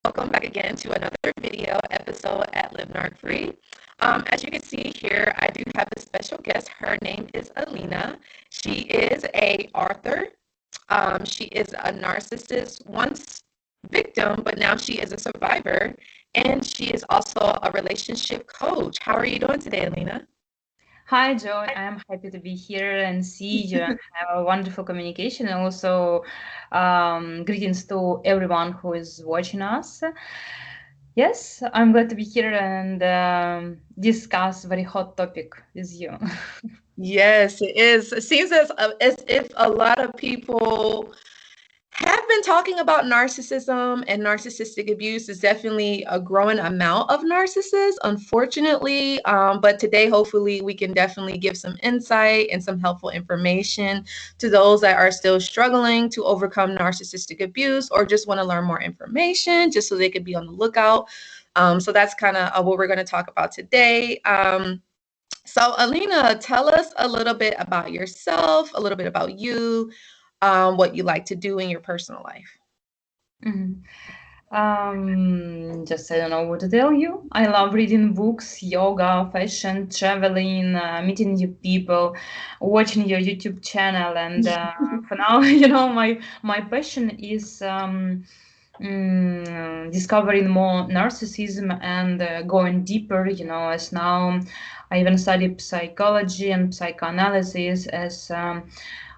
welcome back again to another video episode at Live Narc Free. As you can see here, I do have a special guest. Her name is Elena. She is a author. She is a narcissist, once victim, but now she is a survivor, and she is also a relationship coach. How are you doing today, Elena? Hi, Joe. I'm happy to be here and see you and have a wonderful communication. And also, greetings to everyone who is watching us. Yes, I'm glad to be here and discuss very hot topic with you. Yes, it is. It seems as if a lot of people have been talking about narcissism and narcissistic abuse. Is definitely a growing amount of narcissists, unfortunately. But today, hopefully, we can definitely give some insight and some helpful information to those that are still struggling to overcome narcissistic abuse or just want to learn more information just so they could be on the lookout. So that's kind of what we're going to talk about today. So, Alina, tell us a little bit about yourself, a little bit about you, what you like to do in your personal life. Mhm. Just I don't know what to tell you. I love reading books, yoga, fashion, traveling, meeting new people, watching your YouTube channel, and for now, my passion is discovering more narcissism and going deeper. As now I even study psychology and psychoanalysis as.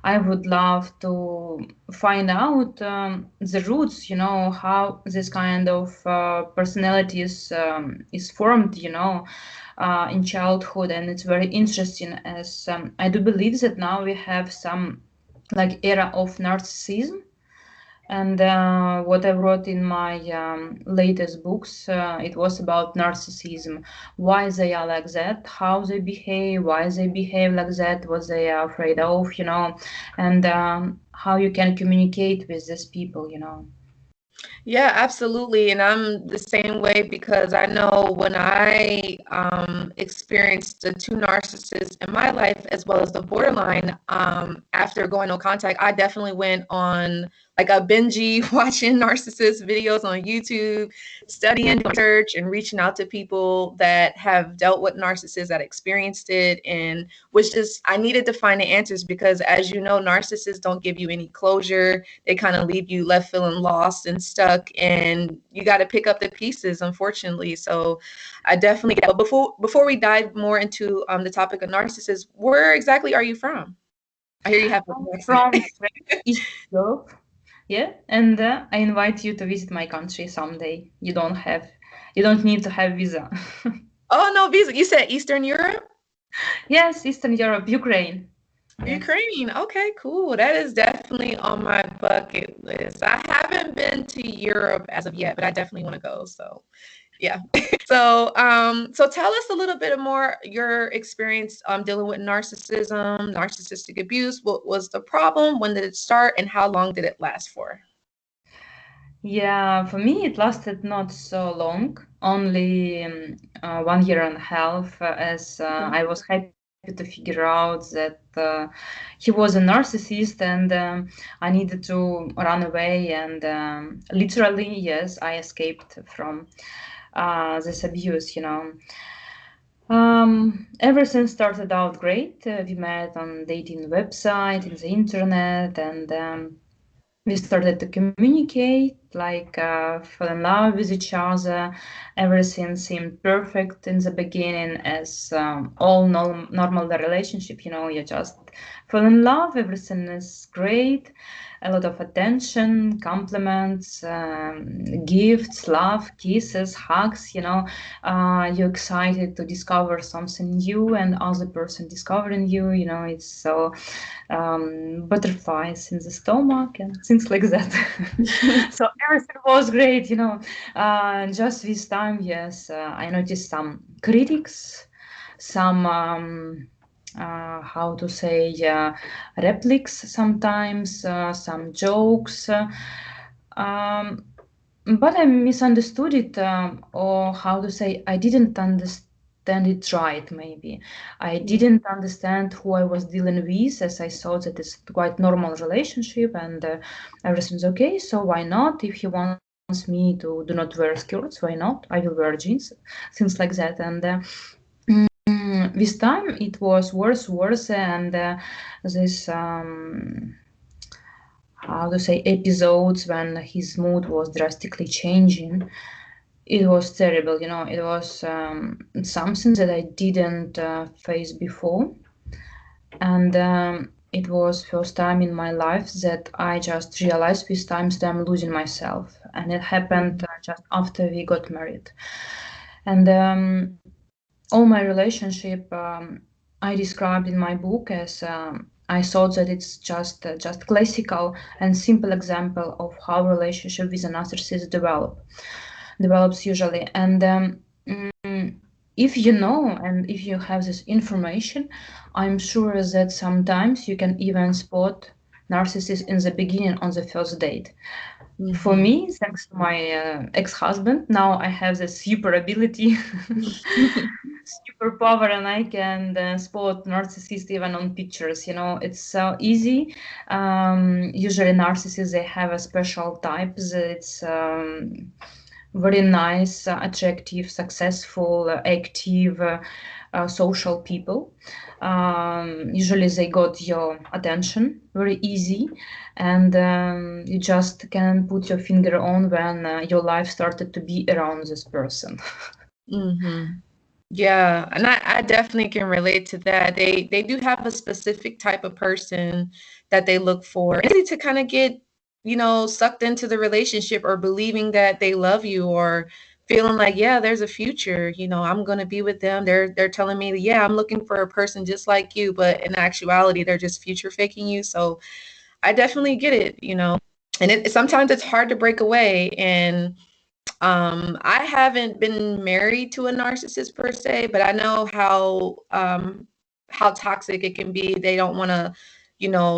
I would love to find out the roots, how this kind of personality is formed, in childhood, and it's very interesting. As I do believe that now we have some like era of narcissism, and what I wrote in my latest books, it was about narcissism, why they are like that, how they behave, why they behave like that, what they are afraid of, and how you can communicate with these people. Yeah, absolutely. And I'm the same way because I know when I experienced the two narcissists in my life, as well as the borderline, after going no contact, I definitely went on like a bingey watching narcissist videos on YouTube, studying research and reaching out to people that have dealt with narcissists that experienced it, and was just, I needed to find the answers because, as you know, narcissists don't give you any closure. They kind of leave you left feeling lost and stuck, and you got to pick up the pieces, unfortunately. So I definitely get that. But before we dive more into the topic of narcissists, where exactly are you from? I hear you have an accent. From East Europe, yeah, and I invite you to visit my country someday. You don't need to have visa. Oh, no, visa. You said Eastern Europe? Yes, Eastern Europe, Ukraine. Yeah. Ukraine. Okay, cool. That is definitely on my bucket list. I haven't been to Europe as of yet, but I definitely want to go. So, yeah. So tell us a little bit more your experience dealing with narcissism, narcissistic abuse. What was the problem? When did it start, and how long did it last for? Yeah, for me it lasted not so long, only 1 year and a half, as Okay. I was happy to figure out that he was a narcissist, and I needed to run away, and literally, yes, I escaped from this abuse. Everything started out great. We met on dating website, in the internet, and we started to communicate, like fall in love with each other. Everything seemed perfect in the beginning, as all normal relationship. You just fall in love, everything is great, a lot of attention, compliments, gifts, love, kisses, hugs. You're excited to discover something new, and other person discovering you. It's so butterflies in the stomach and things like that. So everything was great. Just this time, yes, I noticed some critics, some how to say replics sometimes, some jokes. Um, but I misunderstood it, or how to say, I didn't understand it right, maybe. I didn't understand who I was dealing with, as I thought that it's quite normal relationship and everything's okay, so why not? If he wants to me to do not wear skirts. Why not? I will wear jeans, things like that. And with time, it was worse, and this how to say, episodes when his mood was drastically changing. It was terrible, it was something that I didn't face before. And it was first time in my life that I just realized with times that I'm losing myself. And it happened just after we got married. And all my relationship I described in my book as I thought that it's just classical and simple example of how relationship with a narcissist develops usually. And if you know and if you have this information, I'm sure that sometimes you can even spot narcissists in the beginning on the first date. For me, thanks to my ex-husband, now I have this super ability, superpower, and I can spot narcissists even on pictures. It's so easy. Usually, narcissists, they have a special type. It's very nice, attractive, successful, active, social people. Usually they got your attention very easy, and you just can put your finger on when your life started to be around this person. Yeah, and I definitely can relate to that. They do have a specific type of person that they look for. It's easy to kind of get, sucked into the relationship or believing that they love you or feeling like, yeah, there's a future, I'm going to be with them. They're telling me, yeah, I'm looking for a person just like you, but in actuality, they're just future faking you. So I definitely get it. And sometimes it's hard to break away. And I haven't been married to a narcissist per se, but I know how toxic it can be. They don't want to,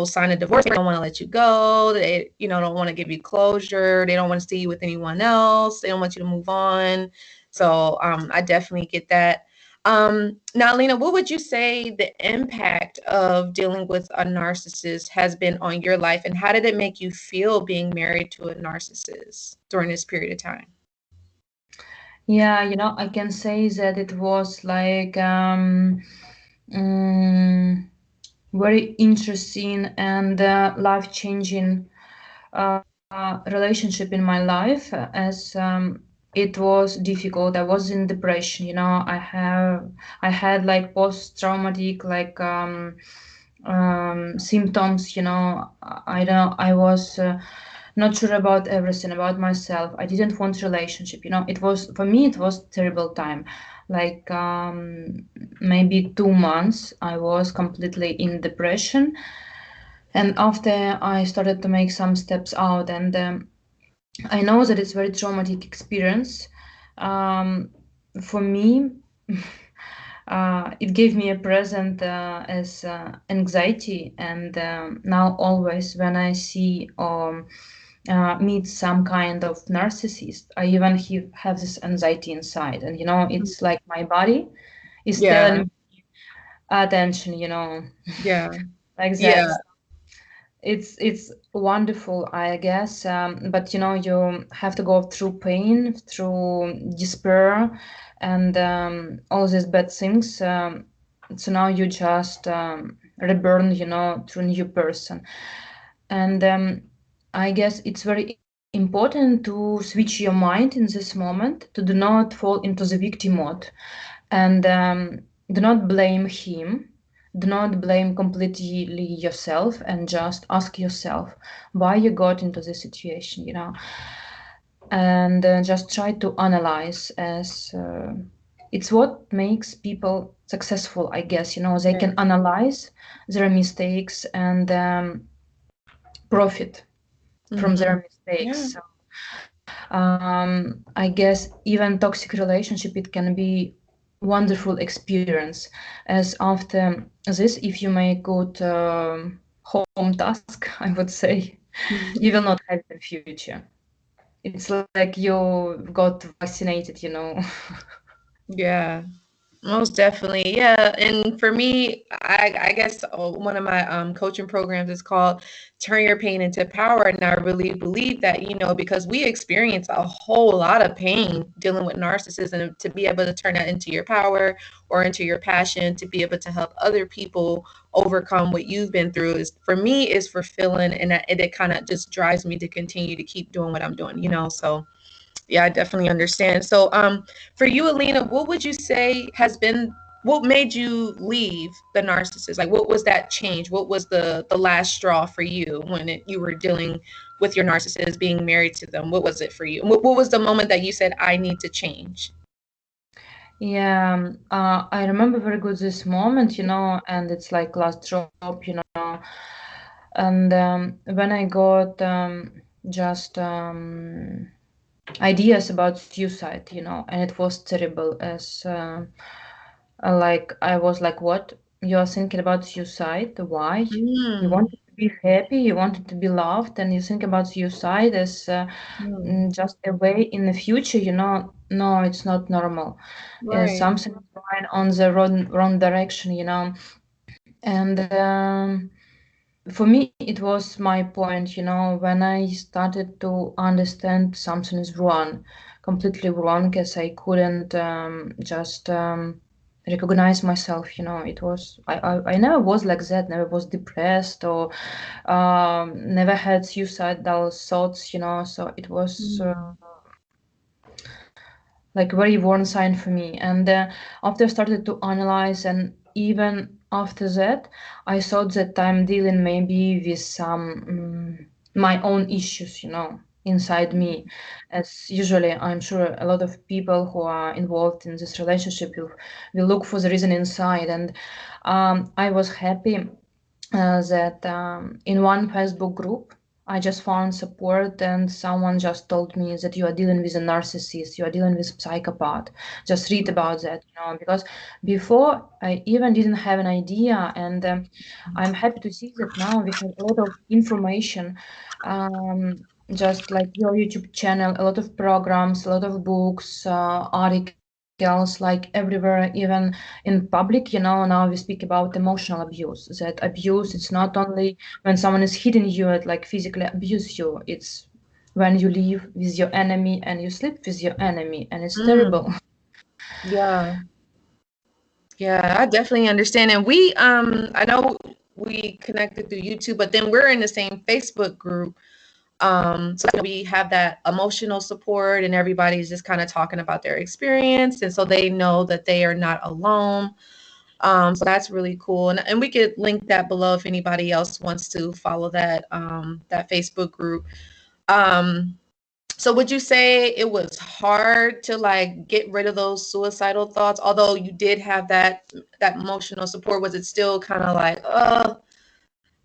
sign a divorce. They don't want to let you go. They, don't want to give you closure. They don't want to see you with anyone else. They don't want you to move on. So I definitely get that. Now, Lena, what would you say the impact of dealing with a narcissist has been on your life, and how did it make you feel being married to a narcissist during this period of time? Yeah, I can say that it was like very interesting and life-changing relationship in my life, as it was difficult. I was in depression. I had like post-traumatic like symptoms. I don't know. I was not sure about everything about myself. I didn't want relationship. It was, for me, it was terrible time. Like maybe 2 months I was completely in depression, and after I started to make some steps out, and I know that it's very traumatic experience. For me, it gave me a present as anxiety, and now always when I see meet some kind of narcissist, I even have this anxiety inside, and it's like my body is Yeah. telling me attention, Yeah. like that. Yeah. It's wonderful, I guess, but you have to go through pain, through despair, and all these bad things. So now you just reborn, to a new person. And I guess it's very important to switch your mind in this moment, to do not fall into the victim mode, and do not blame him. Do not blame completely yourself, and just ask yourself why you got into this situation, and just try to analyze, as it's what makes people successful, I guess. They can analyze their mistakes and profit from their Yeah. mistakes. So, I guess even toxic relationship, it can be wonderful experience, as after this, if you make good home task, I would say, you will not have the future. It's like you got vaccinated. Yeah. Most definitely. Yeah. And for me, I guess one of my coaching programs is called Turn Your Pain into Power. And I really believe that, because we experience a whole lot of pain dealing with narcissism, and to be able to turn that into your power or into your passion, to be able to help other people overcome what you've been through, is for me is fulfilling, and it kind of just drives me to continue to keep doing what I'm doing. So yeah, I definitely understand. So, for you, Elena, what would you say what made you leave the narcissist? Like, what was that change? What was the last straw for you when you were dealing with your narcissist, being married to them? What was it for you? What was the moment that you said, I need to change? Yeah, I remember very good this moment, and it's like last drop, and when I got just ideas about suicide, and it was terrible. As like I was like, what? You are thinking about suicide? Why? You Mm, wanted to be happy, you wanted to be loved, and you think about suicide as mm, just a way in the future, No, it's not normal. right. Something is going on the wrong direction. And for me, it was my point, when I started to understand something is wrong, completely wrong, as I couldn't just recognize myself. It was I never was like that, never was depressed or never had suicidal thoughts. So it was Mm, like very warm sign for me. And after I started to analyze, and even after that, I thought that I'm dealing maybe with some my own issues, inside me. As usually, I'm sure a lot of people who are involved in this relationship will look for the reason inside. And I was happy that in one Facebook group, I just found support, and someone just told me that you are dealing with a narcissist, you are dealing with psychopath. Just read about that, because before I even didn't have an idea, and I'm happy to see that now we have a lot of information, just like your YouTube channel, a lot of programs, a lot of books, articles, like everywhere, even in public, now we speak about emotional abuse. That abuse, it's not only when someone is hitting you and like physically abuse you, it's when you live with your enemy and you sleep with your enemy, and it's terrible. mm, yeah. Yeah, I definitely understand. And I know we connected through YouTube, but then we're in the same Facebook group. So we have that emotional support, and everybody's just kind of talking about their experience, and so they know that they are not alone. So that's really cool. And we could link that below if anybody else wants to follow that Facebook group. Um, so would you say it was hard to like get rid of those suicidal thoughts? Although you did have that emotional support, was it still kind of like,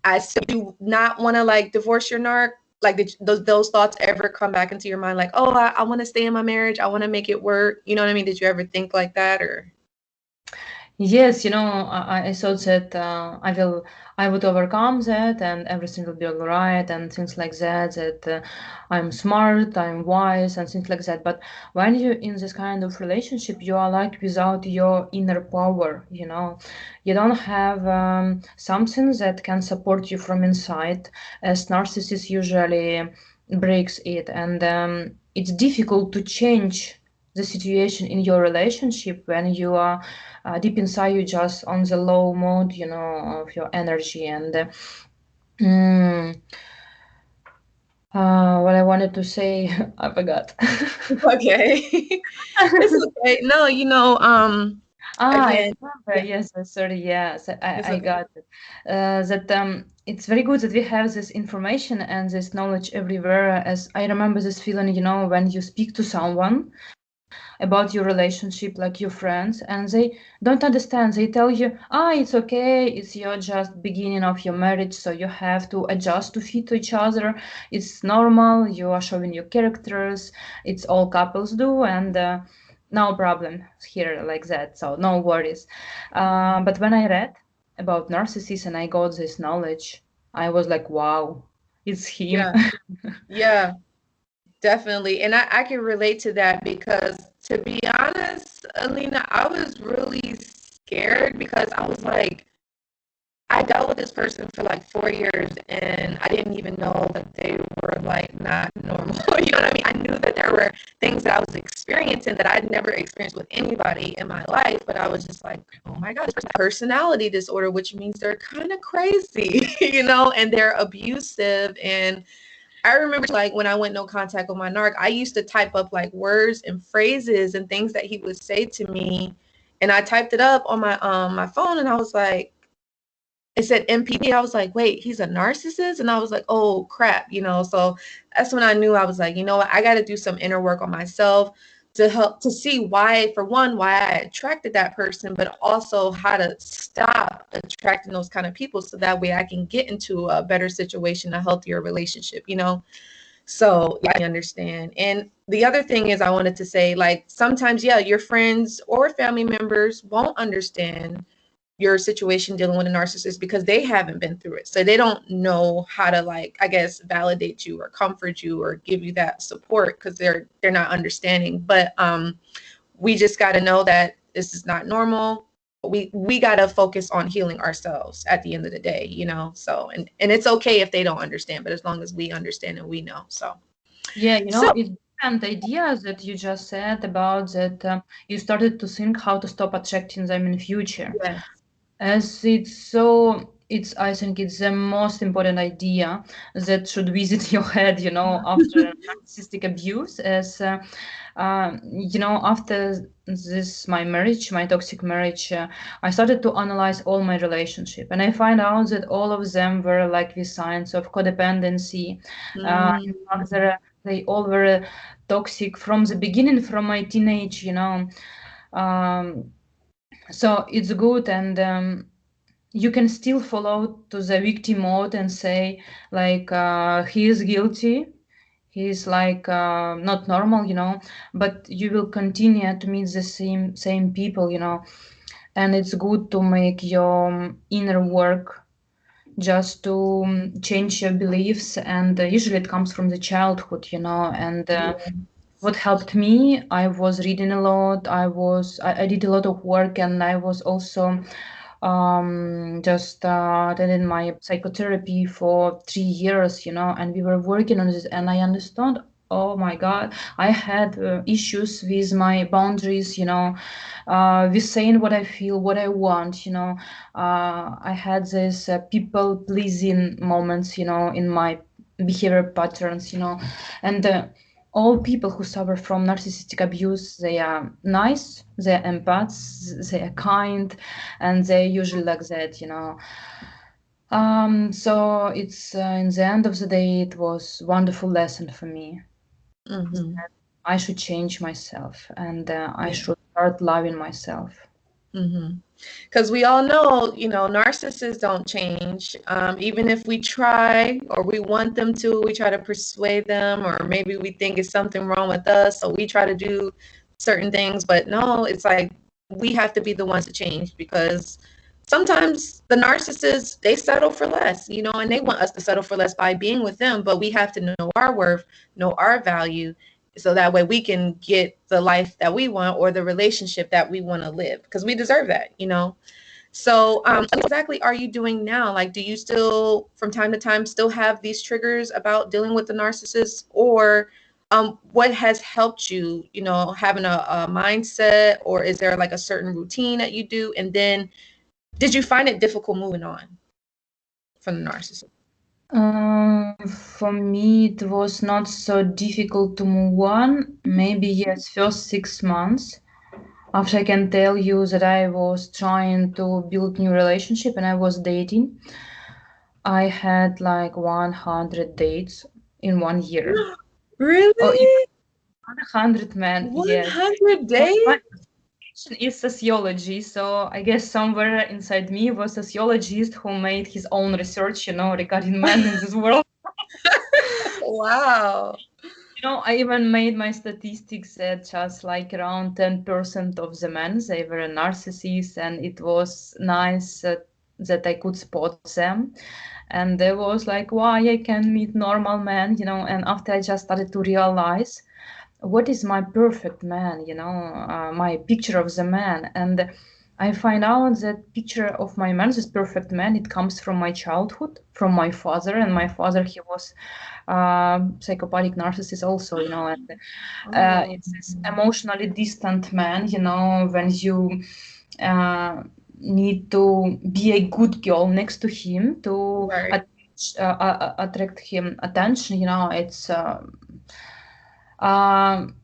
I still do not want to like divorce your narc? Like did those thoughts ever come back into your mind? Like, oh, I want to stay in my marriage. I want to make it work. You know what I mean? Did you ever think like that or? Yes, I thought that I would overcome that, and everything will be all right, and things like that. That I'm smart, I'm wise, and things like that. But when you're in this kind of relationship, you are like without your inner power. You don't have something that can support you from inside, as narcissist usually breaks it, and it's difficult to change the situation in your relationship when you are deep inside you just on the low mode, of your energy. And mm, what I wanted to say, I forgot. Okay. It's okay. No, I again, remember. yeah, Yes, sorry. Yes, it's I okay. got it. That it's very good that we have this information and this knowledge everywhere. As I remember this feeling, when you speak to someone about your relationship, like your friends, and they don't understand. They tell you, it's okay, it's your just beginning of your marriage, so you have to adjust to fit to each other. It's normal, you are showing your characters, it's all couples do, and no problem here like that, so no worries. But when I read about narcissists and I got this knowledge, I was like, wow, it's him. Yeah, yeah, definitely. And I can relate to that because To be honest, Alina, I was really scared because I was like, I dealt with this person for like 4 years and I didn't even know that they were like not normal. You know what I mean? I knew that there were things that I was experiencing that I'd never experienced with anybody in my life, but I was just like, oh my God, this person has personality disorder, which means they're kind of crazy, you know, and they're abusive. And I remember like when I went no contact with my narc, I used to type up like words and phrases and things that he would say to me. And I typed it up on my phone and I was like, it said MPD. I was like, wait, he's a narcissist? And I was like, oh crap, you know. So that's when I knew. I was like, you know what, I got to do some inner work on myself to help to see why, for one, why I attracted that person, but also how to stop attracting those kind of people so that way I can get into a better situation, a healthier relationship, you know. So yeah, I understand. And the other thing is I wanted to say, like, sometimes, yeah, your friends or family members won't understand your situation dealing with a narcissist because they haven't been through it. So they don't know how to, like, I guess, validate you or comfort you or give you that support because they're not understanding. But we just got to know that this is not normal. We got to focus on healing ourselves at the end of the day, you know. So and it's okay if they don't understand, but as long as we understand and we know. So Yeah, you know, so it's different ideas that you just said about that you started to think how to stop attracting them in future. yes. As I think it's the most important idea that should visit your head, you know, after narcissistic abuse. You know, after my toxic marriage, I started to analyze all my relationship, and I find out that all of them were like with signs of codependency. In fact, they all were toxic from the beginning, from my teenage, you know. Um, so it's good, and you can still follow to the victim mode and say like he is guilty, he's like not normal, you know, but you will continue to meet the same people, you know. And it's good to make your inner work just to change your beliefs, and usually it comes from the childhood, you know. And what helped me, I was reading a lot, I did a lot of work, and I was also just attended my psychotherapy for 3 years, you know, and we were working on this, and I understand, oh my God, I had issues with my boundaries, you know, with saying what I feel, what I want, you know. I had this people pleasing moments, you know, in my behavior patterns, you know. And all people who suffer from narcissistic abuse, they are nice, they're empaths, they are kind, and they usually like that, you know. So it's in the end of the day, it was wonderful lesson for me. Mm-hmm. I should change myself, and I Yeah. should start loving myself. Mm-hmm. Because we all know, you know, narcissists don't change. Even if we try or we want them to, we try to persuade them, or maybe we think it's something wrong with us, so we try to do certain things. But no, it's like we have to be the ones to change because sometimes the narcissists, they settle for less, you know, and they want us to settle for less by being with them. But we have to know our worth, know our value, so that way we can get the life that we want or the relationship that we want to live because we deserve that, you know. So what exactly are you doing now? Like, do you still from time to time still have these triggers about dealing with the narcissist, or what has helped you, you know, having a mindset, or is there like a certain routine that you do? And then did you find it difficult moving on from the narcissist? For me, it was not so difficult to move on. Maybe yes, first 6 months. After I can tell you that I was trying to build new relationship and I was dating. I had like 100 dates in 1 year. Or even Really? 100 men, yes. 100 My days? passion is sociology, so I guess somewhere inside me was a sociologist who made his own research, you know, regarding men in this world. Wow. You know, I even made my statistics that just like around 10% of the men, they were narcissists, and it was nice that I could spot them. And there was like, why I can meet normal men, you know. And after I just started to realize what is my perfect man, my picture of the man. And I find out that picture of my man, this perfect man, it comes from my childhood, from my father. And my father, he was psychopathic narcissist also, and Oh, it's this emotionally distant man, when you need to be a good girl next to him to right. attract him attention.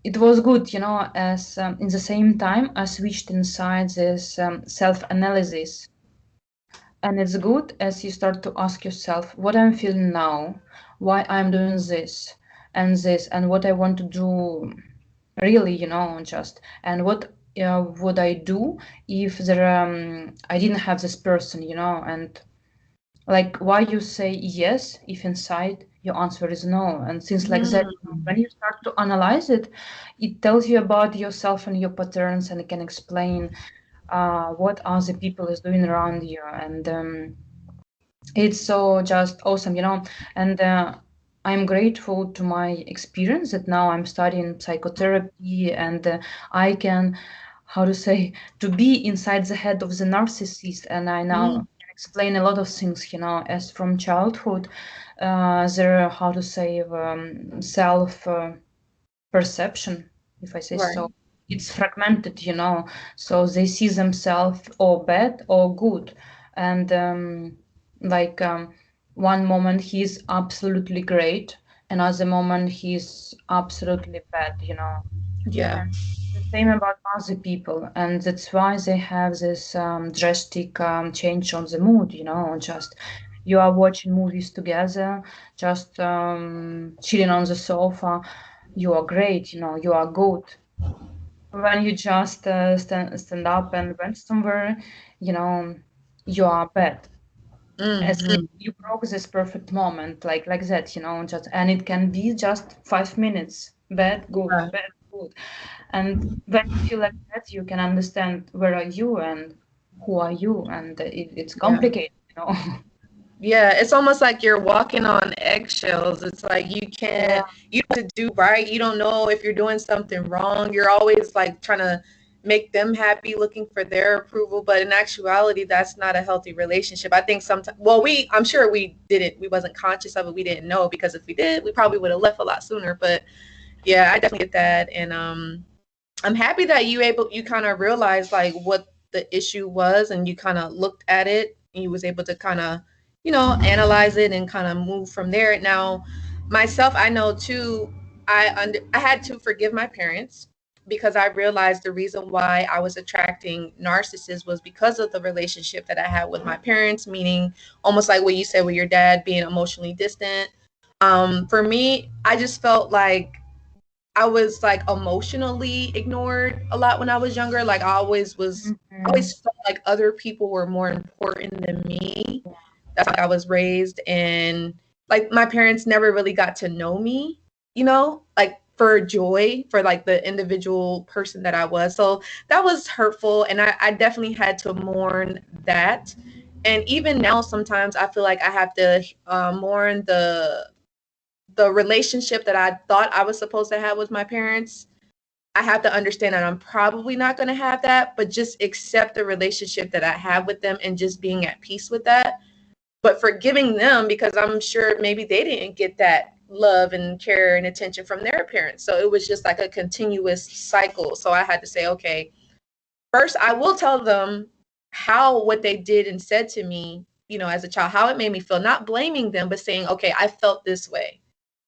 It was good, as in the same time I switched inside this self-analysis. And it's good as you start to ask yourself what I'm feeling now, why I'm doing this, and what I want to do really, just, and what would I do if I didn't have this person, and like why you say yes if inside your answer is no, and things like that. Mm, When you start to analyze it, it tells you about yourself and your patterns, and it can explain what other people is doing around you. And it's so just awesome, and I'm grateful to my experience that now I'm studying psychotherapy, and I can, how to say, to be inside the head of the narcissist, and I now mm, can explain a lot of things, as from childhood, their, how to say, self perception, if I say right. so, it's fragmented, so they see themselves or bad or good. And like one moment he's absolutely great, another moment he's absolutely bad, Yeah. and the same about other people. And that's why they have this drastic change on the mood, just you are watching movies together, just chilling on the sofa, you are great, you are good. When you just stand up and went somewhere, you know, you are bad. As if Mm, you broke this perfect moment, like that, just, and it can be just 5 minutes, bad, good, right. bad, good. And when you feel like that, you can understand where are you and who are you, and it's Yeah. complicated, Yeah, it's almost like you're walking on eggshells. It's like Yeah. you don't have to do right. You don't know if you're doing something wrong. You're always like trying to make them happy, looking for their approval. But in actuality, that's not a healthy relationship. I think sometimes, well, I'm sure we wasn't conscious of it. We didn't know because if we did, we probably would have left a lot sooner. But yeah, I definitely get that. And I'm happy that you kind of realized like what the issue was and you kind of looked at it and you was able to kind of, analyze it and kind of move from there. Now, myself, I know too, I had to forgive my parents because I realized the reason why I was attracting narcissists was because of the relationship that I had with my parents, meaning almost like what you said with your dad being emotionally distant. For me, I just felt like I was like emotionally ignored a lot when I was younger. Like I Mhm. always felt like other people were more important than me. That's how I was raised. And like my parents never really got to know me, like for joy, for like the individual person that I was. So that was hurtful. And I definitely had to mourn that. And even now, sometimes I feel like I have to mourn the relationship that I thought I was supposed to have with my parents. I have to understand that I'm probably not going to have that, but just accept the relationship that I have with them and just being at peace with that. But forgiving them because I'm sure maybe they didn't get that love and care and attention from their parents. So it was just like a continuous cycle. So I had to say, okay, first I will tell them how what they did and said to me, as a child, how it made me feel, not blaming them, but saying, okay, I felt this way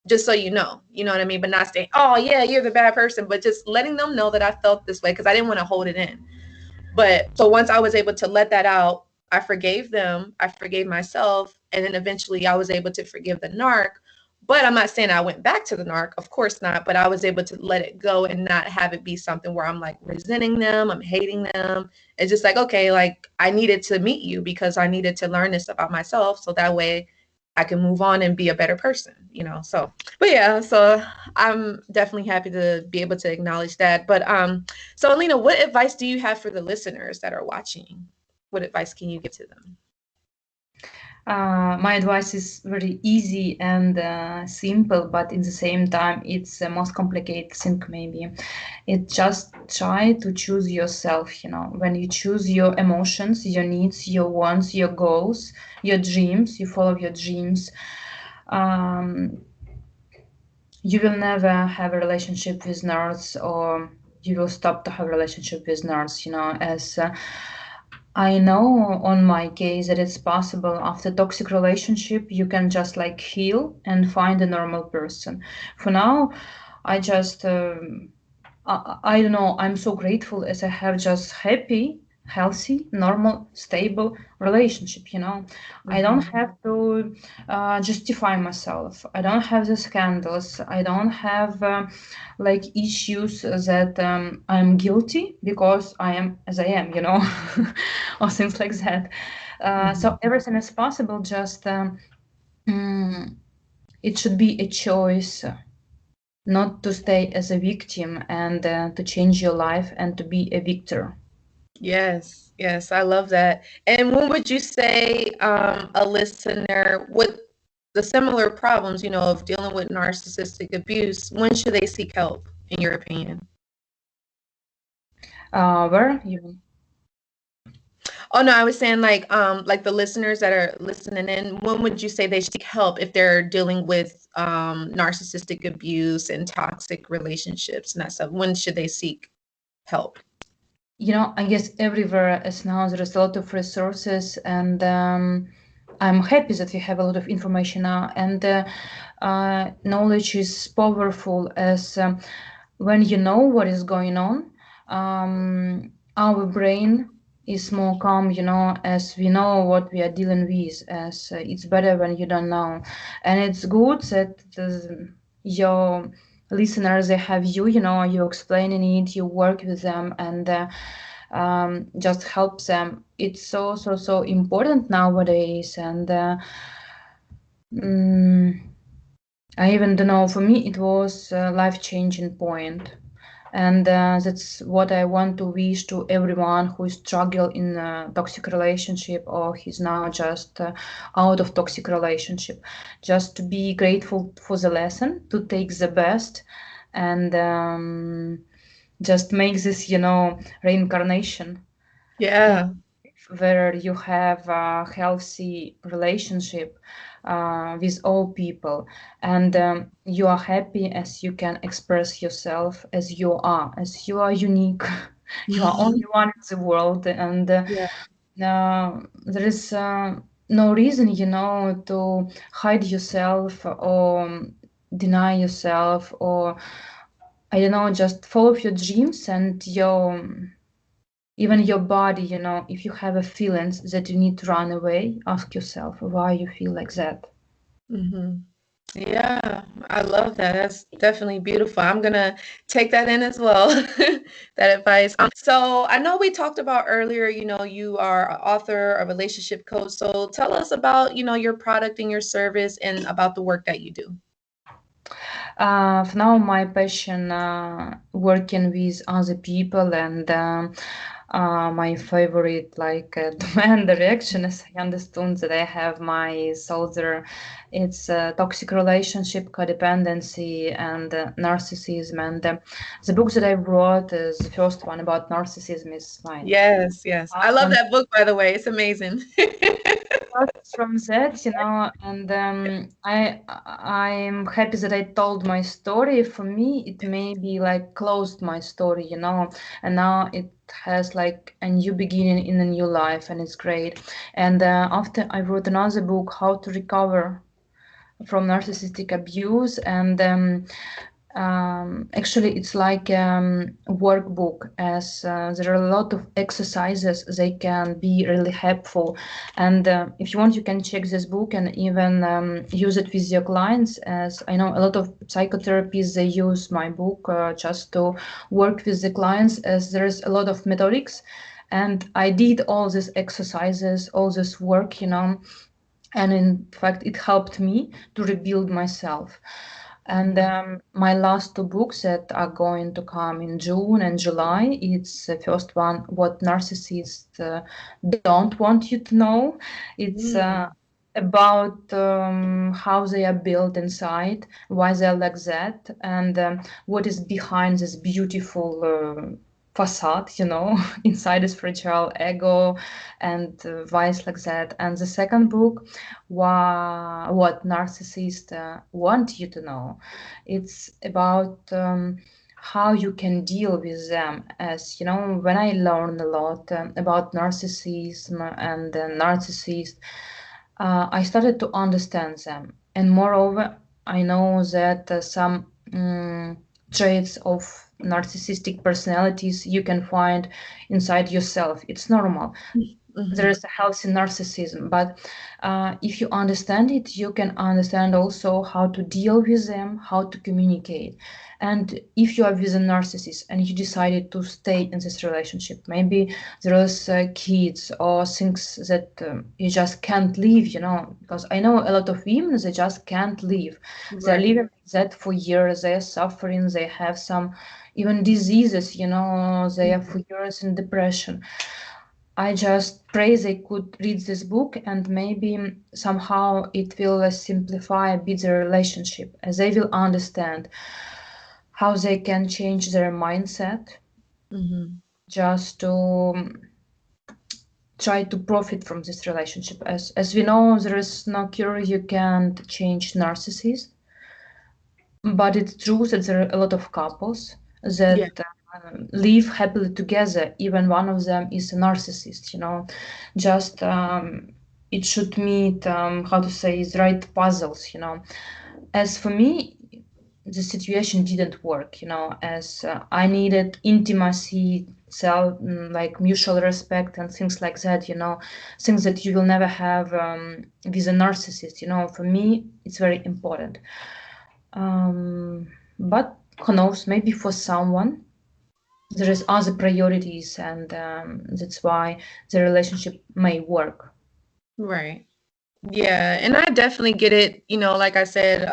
just so you know what I mean? But not saying, oh, yeah, you're the bad person, but just letting them know that I felt this way because I didn't want to hold it in. But so once I was able to let that out, I forgave them, I forgave myself, and then eventually I was able to forgive the narc. But I'm not saying I went back to the narc, of course not, but I was able to let it go and not have it be something where I'm like resenting them, I'm hating them. It's just like, okay, like I needed to meet you because I needed to learn this about myself so that way I can move on and be a better person. So, but yeah, so I'm definitely happy to be able to acknowledge that. But so Alina, what advice do you have for the listeners that are watching? What advice can you give to them? My advice is very easy and simple, but in the same time, it's the most complicated thing maybe. It just try to choose yourself, you know, when you choose your emotions, your needs, your wants, your goals, your dreams, you follow your dreams. Um, you will never have a relationship with nerds, or you will stop to have a relationship with nerds, you know, as I know on my case that it's possible after toxic relationship you can just like heal and find a normal person. For now, I just I don't know. I'm so grateful as I have just happy, healthy, normal, stable relationship. You know, I don't Mhm. have to justify myself. I don't have the scandals. I don't have like issues that I'm guilty because I am as I am. You know, or things like that. So Mhm. everything is possible. Just mm, it should be a choice not to stay as a victim and to change your life and to be a victor. Yes, yes, I love that. And when would you say a listener with the similar problems, of dealing with narcissistic abuse, when should they seek help, in your opinion? Where you Oh no, I was saying like the listeners that are listening in, when would you say they seek help if they're dealing with narcissistic abuse and toxic relationships and that stuff? When should they seek help? I guess everywhere as now there is a lot of resources, and I'm happy that we have a lot of information now, and knowledge is powerful as when you know what is going on, our brain is more calm, as we know what we are dealing with, as it's better when you don't know. And it's good that your listeners, they have you explaining it, you work with them, and just help them. It's so important nowadays. And mm, I even don't know, for me it was a life-changing point. And that's what I want to wish to everyone who is struggle in a toxic relationship, or he's now just out of toxic relationship. Just to be grateful for the lesson, to take the best, and just make this, reincarnation Yeah. where you have a healthy relationship with all people, and you are happy as you can express yourself as you are unique. You are only one in the world, and Yeah. there is no reason, to hide yourself or deny yourself, or I don't know, just follow your dreams and your even your body. If you have a feelings that you need to run away, ask yourself why you feel like that. Mhm. Yeah, I love that. That's definitely beautiful. I'm gonna take that in as well, that advice. So I know we talked about earlier, you are an author, a relationship coach. So tell us about, your product and your service and about the work that you do. For now, my passion working with other people, and my favorite like domain direction, as I understood that I have my soldier. It's toxic relationship, codependency, and narcissism. And the book that I wrote is the first one about narcissism is mine. Yes, yes. I love that book, by the way. It's amazing. Starts from that, and I'm happy that I told my story. For me, it may be like closed my story, and now it has like a new beginning in a new life, and it's great. And after I wrote another book, How to Recover from Narcissistic Abuse, and actually it's like workbook, as there are a lot of exercises. They can be really helpful, and if you want you can check this book and even use it with your clients, as I know a lot of psychotherapists, they use my book just to work with the clients, as there's a lot of methodics, and I did all these exercises, all this work, and in fact it helped me to rebuild myself. And Mhm. my last two books that are going to come in June and July, it's the first one, What Narcissists Don't Want You to Know. It's Mm. about how they are built inside, why they're like that, and what is behind this beautiful facade, inside is fragile ego and vice like that. And the second book, what narcissists want you to know, it's about how you can deal with them. As you know, when I learned a lot about narcissism and narcissists, I started to understand them. And moreover, I know that some traits of narcissistic personalities you can find inside yourself. It's normal. There is a healthy narcissism, but if you understand it, you can understand also how to deal with them, how to communicate. And if you are with a narcissist and you decided to stay in this relationship, maybe there is kids or things that you just can't leave, because I know a lot of women, they just can't leave. They're Right. living like that for years, they're suffering, they have some even diseases, they are for years in depression. I just pray they could read this book and maybe somehow it will simplify a bit the relationship as they will understand how they can change their mindset Mm-hmm. just to try to profit from this relationship. As we know, there is no cure, you can't change narcissists, but it's true that there are a lot of couples Yeah. that live happily together, even one of them is a narcissist, just it should meet, how to say, the right puzzles, As for me, the situation didn't work, as I needed intimacy, like mutual respect and things like that, things that you will never have with a narcissist, For me, it's very important. But who knows, maybe for someone there is other priorities, and that's why the relationship may work. Right. Yeah, and I definitely get it. Like I said,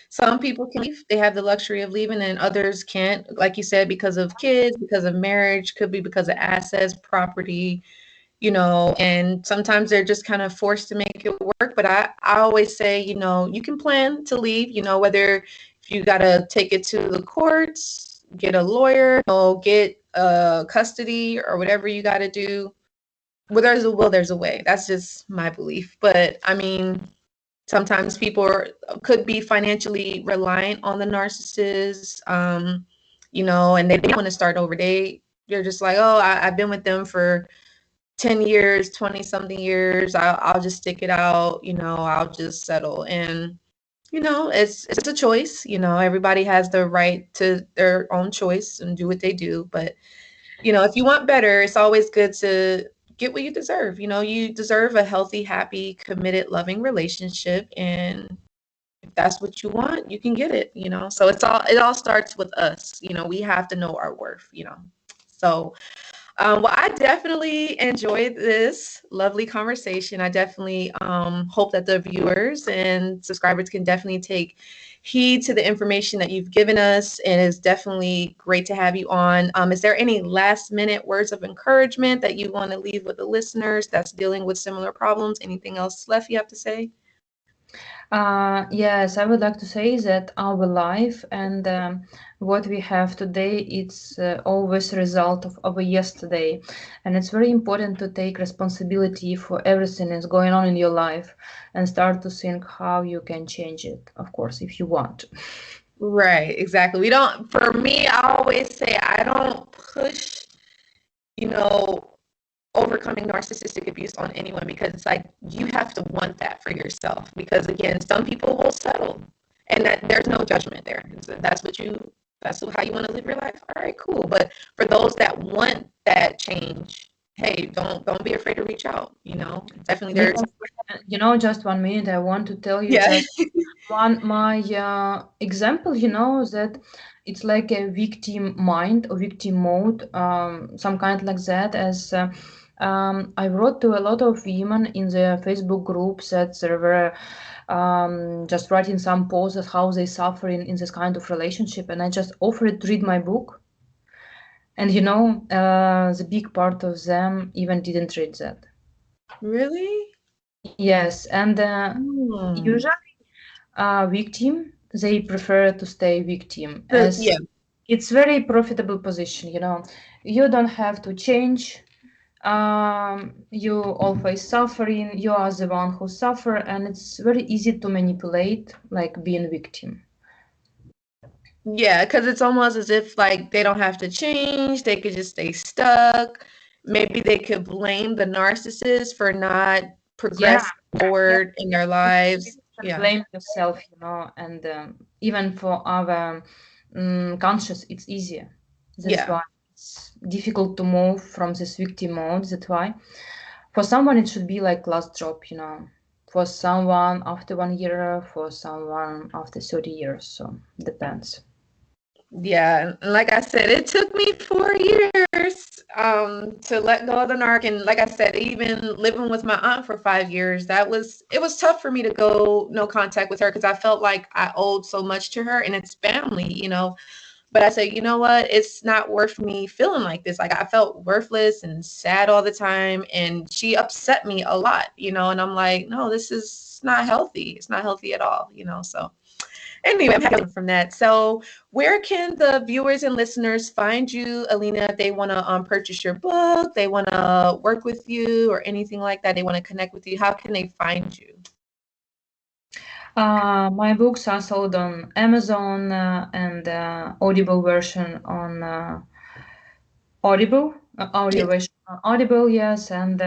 some people can leave. They have the luxury of leaving, and others can't. Like you said, because of kids, because of marriage, could be because of assets, property, and sometimes they're just kind of forced to make it work. But I always say, you can plan to leave, whether if you got to take it to the courts, get a lawyer, get custody or whatever you got to do. Well, there's a will, there's a way. That's just my belief. But I mean, sometimes people could be financially reliant on the narcissist, and they don't want to start over. You're just like, oh, I've been with them for 10 years, 20 something years. I'll just stick it out, I'll just settle. And, it's a choice. Everybody has the right to their own choice and do what they do. But if you want better, it's always good to get what you deserve. You deserve a healthy, happy, committed, loving relationship. And if that's what you want, you can get it. So it all starts with us. We have to know our worth. So, well, I definitely enjoyed this lovely conversation. I definitely hope that the viewers and subscribers can definitely take heed to the information that you've given us. And it's definitely great to have you on. Is there any last minute words of encouragement that you want to leave with the listeners that's dealing with similar problems? Anything else left you have to say? Yes, I would like to say that our life and what we have today, it's always a result of our yesterday. And it's very important to take responsibility for everything that's going on in your life and start to think how you can change it, of course, if you want. Right, exactly. For me, I always say I don't push, you know, overcoming narcissistic abuse on anyone because it's like you have to want that for yourself. Because again, some people will settle, and that there's no judgment there. So that's how you want to live your life. All right, cool. But for those that want that change, hey, don't be afraid to reach out. Definitely You there's just 1 minute, I want to tell you yeah. just my example, that it's like a victim mind or victim mode, some kind like that. As I wrote to a lot of women in the Facebook groups that they were just writing some posts how they suffer in this kind of relationship, and I just offered to read my book, and the big part of them even didn't read that. Really? Yes, and Hmm. usually victim, they prefer to stay victim, as Yeah. it's very profitable position, you know. You don't have to change. You always suffering. You are the one who suffer, and it's very easy to manipulate, like being victim. Yeah, because it's almost as if like they don't have to change, they could just stay stuck. Maybe they could blame the narcissist for not Yeah, progressing yeah. forward in their You lives. can Yeah. blame yourself, you know, and even for our conscious, it's easier. That's Yeah. why it's difficult to move from this victim mode. That's why for someone it should be like last drop, you know. For someone after 1 year, for someone after 30 years. So depends. Yeah, and like I said, it took me 4 years to let go of the narc, and like I said, even living with my aunt for 5 years, it was tough for me to go no contact with her because I felt like I owed so much to her and it's family, you know. But I said, you know what? It's not worth me feeling like this. Like I felt worthless and sad all the time, and she upset me a lot, you know. And I'm like, no, this is not healthy. It's not healthy at all, you know. So anyway, I'm happy from that. So, where can the viewers and listeners find you, Elena, if they want to purchase your book, they want to work with you, or anything like that? They want to connect with you. How can they find you? My books are sold on Amazon and Audible version on Audible, audio Yes, version on Audible, yes, and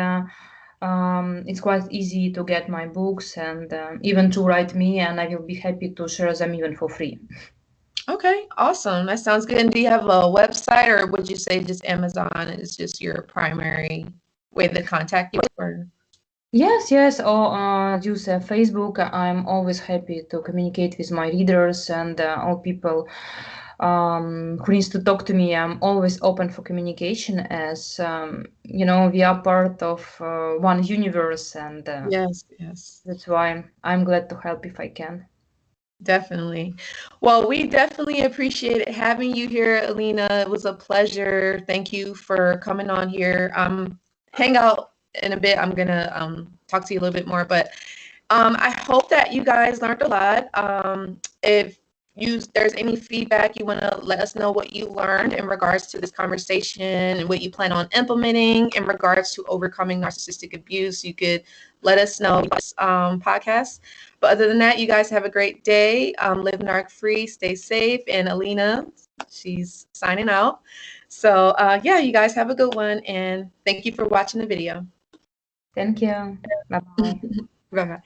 it's quite easy to get my books and even to write me, and I will be happy to share them even for free. okay, awesome. That sounds good. And do you have a website, or would you say just Amazon is just your primary way to contact you? Or Yes, yes, or use Facebook. I'm always happy to communicate with my readers and all people who needs to talk to me. I'm always open for communication as, you know, we are part of one universe, and yes, yes. that's why I'm glad to help if I can. Definitely. Well, we definitely appreciated having you here, Alina. It was a pleasure. Thank you for coming on here. Hang out in a bit. I'm gonna talk to you a little bit more, but I hope that you guys learned a lot. If there's any feedback you want to let us know what you learned in regards to this conversation and what you plan on implementing in regards to overcoming narcissistic abuse, you could let us know this podcast. But other than that, you guys have a great day. Live narc free, stay safe. And Alina, she's signing out. So yeah, you guys have a good one, and thank you for watching the video. Thank you. Bye bye. Bye bye.